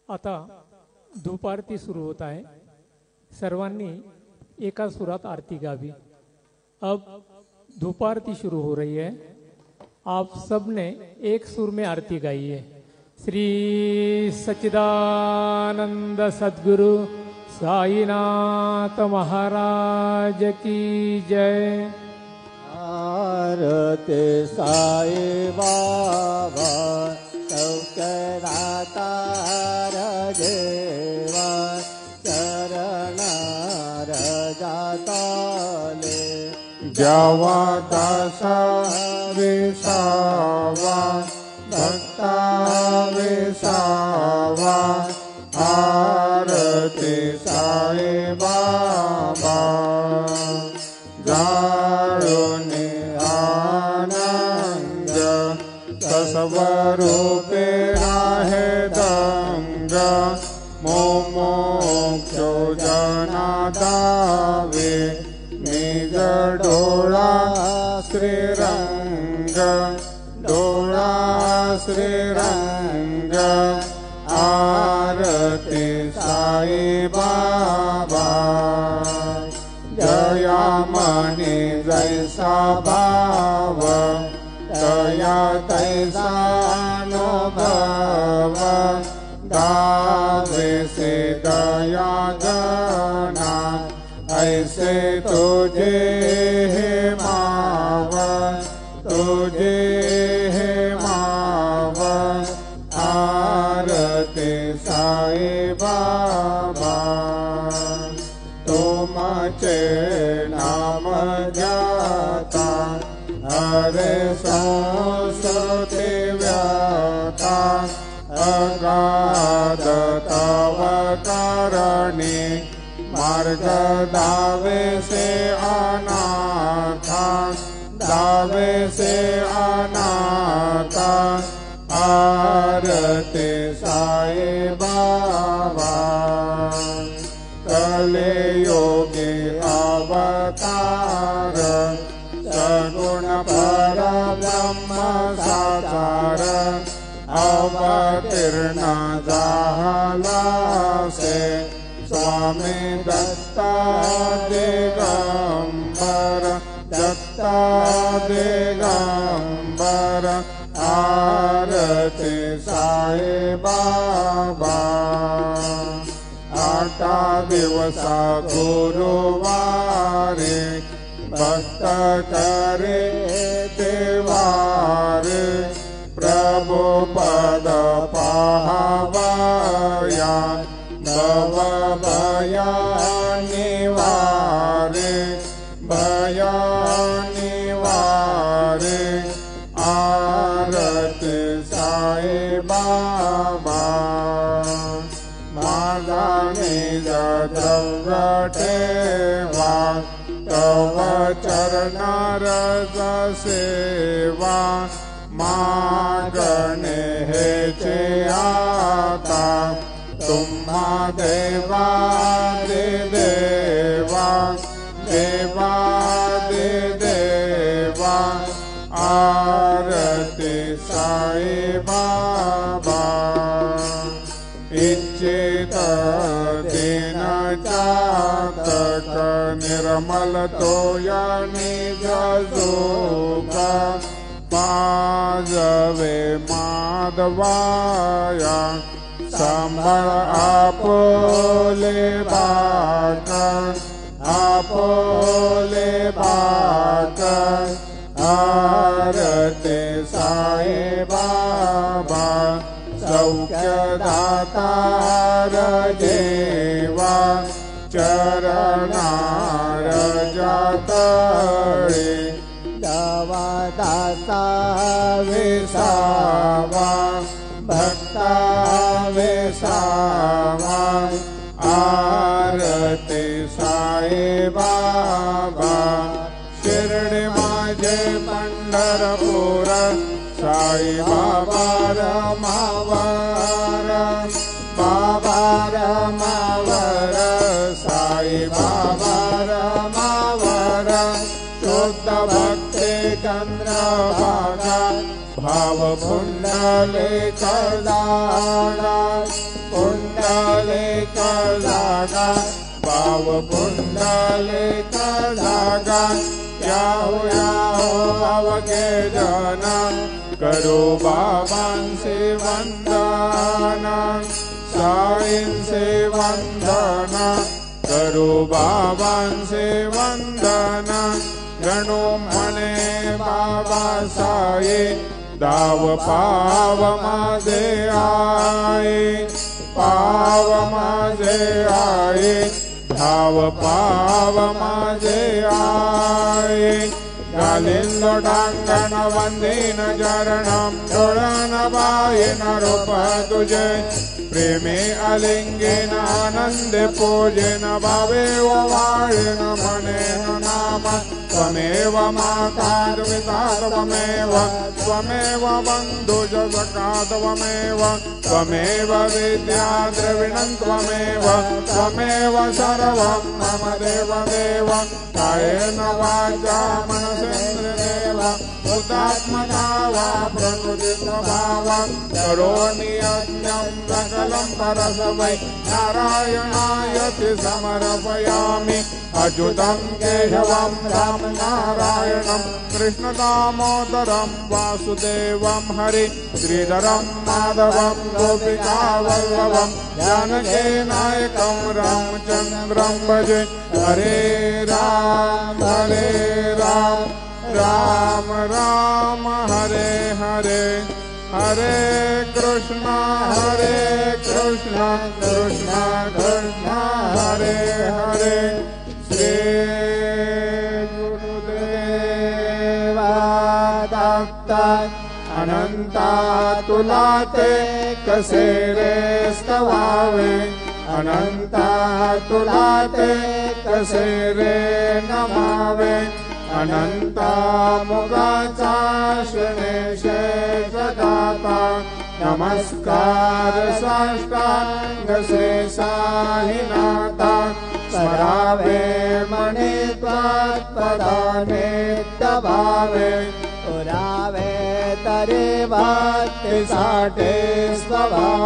आता धूप आरती सुरू होत आहे। सर्वांनी एका सुरात आरती गावी। अब धूप आरती शुरू हो रही है। आप सबने एक सुर में आरती गाई है। श्री सच्चिदानंद सद्गुरु साईनाथ महाराज की जय। आरती साई बाबा सौख्यदाता देवा चरण रजाताले जावा दासा विसावा भक्ता विसावा आरती साई बाबा जाळुनी आनंद स्वरूपे आहे दंग मोमोक्षो जना दावे निज डोळा श्रीरंग डोळा श्रीरंग आरती साई बाबा जया मनी जैसा भाव दया तैसा अनुभव दावे से दया गना ऐसे तुझे हे माव तुझे हे माव आरती साई बाबा तुमचे नाम जाता हरे संस्कृति व्याता अगाध तव करणी मार्ग दावे से अनाथा दावे से अनाथा आरती साई बाबा कले योगी अवतार सगुण पर ब्रह्म साकार अवतीर्ण झाला से स्वामी दत्ता दिगंबर दत्ता दिगंबर आरती साई बाबा आटा दिवसा गुरुवारे भक्त करे देवारे प्रभु पद पाहावया भव भया निवारे भया निवारे आरती साई बाबा माझा निज द्रव्य ठेवा तव चरण रज सेवा मागणे हेचे आता तुम्हा देवा दे देवा देवा दे देवा आरती साई बाबा इच्छित दिन चातक निर्मल तोया निज जोगा पाजवे माधवाया सांभाळ आपोले बाक आपोले बाक आरती साई बाबा सौख्य दातार देवा चरणार जातळे दवा दाता विसावा भक्ता विसावा आरती साई बाबा शिर्डी माझे पंढरपूर साई बाबा रमावर बाबा रमावर साई बाबा रमावर शुद्ध भक्ती चंद्रभागा भाव पुंडलिक दाना धागा भाव कुंडलिक धागा याहो याहो अवघे जन करो बाबांचे वंदन साईंचे वंदन करो बाबांचे वंदन गणो म्हणे बाबा साई दाव पाव माझे आई पाव माझे आई धाव पाव माझे आई गालिंद टांगण वंदीन चरणम डोळण बाईन रूप तुझे प्रेमे अलिंगेन आनंद पूजेन भावे वाळेन मनेन नाम त्वमेव माता पिता त्वमेव त्वमेव बन्धुज सखा त्वमेव त्वमेव विद्या द्रविणं त्वमेव त्वमेव सर्वं मम देवदेव कायेन वाचा मनसेन्द्रियेण बुद्धात्मना वा प्रकृतिस्वभावं करोमि यज्ञं सकलं परस्मै नारायणायति समर्पयामि अच्युतं केशवं राम नारायणं कृष्णदामोदरं वासुदेवं हरि श्रीधरं माधवं गोपिकावल्लभं जानकीनायकं रामचन्द्रं भजे हरे राम राम राम हरे हरे हरे कृष्ण कृष्ण कृष्ण हरे हरे श्री गुरुदेवा दत्त अनंता तुला ते कसे रे स्तवावे अनंता तुला ते कसे रे नमावे अनंता मुगाचा शेषदाता नमस्कार साष्टांग श्री साईनाथा स्मरावे मणे त्वत्पदाने दबावे पुरावे तरे भक्ति साठे स्वभाव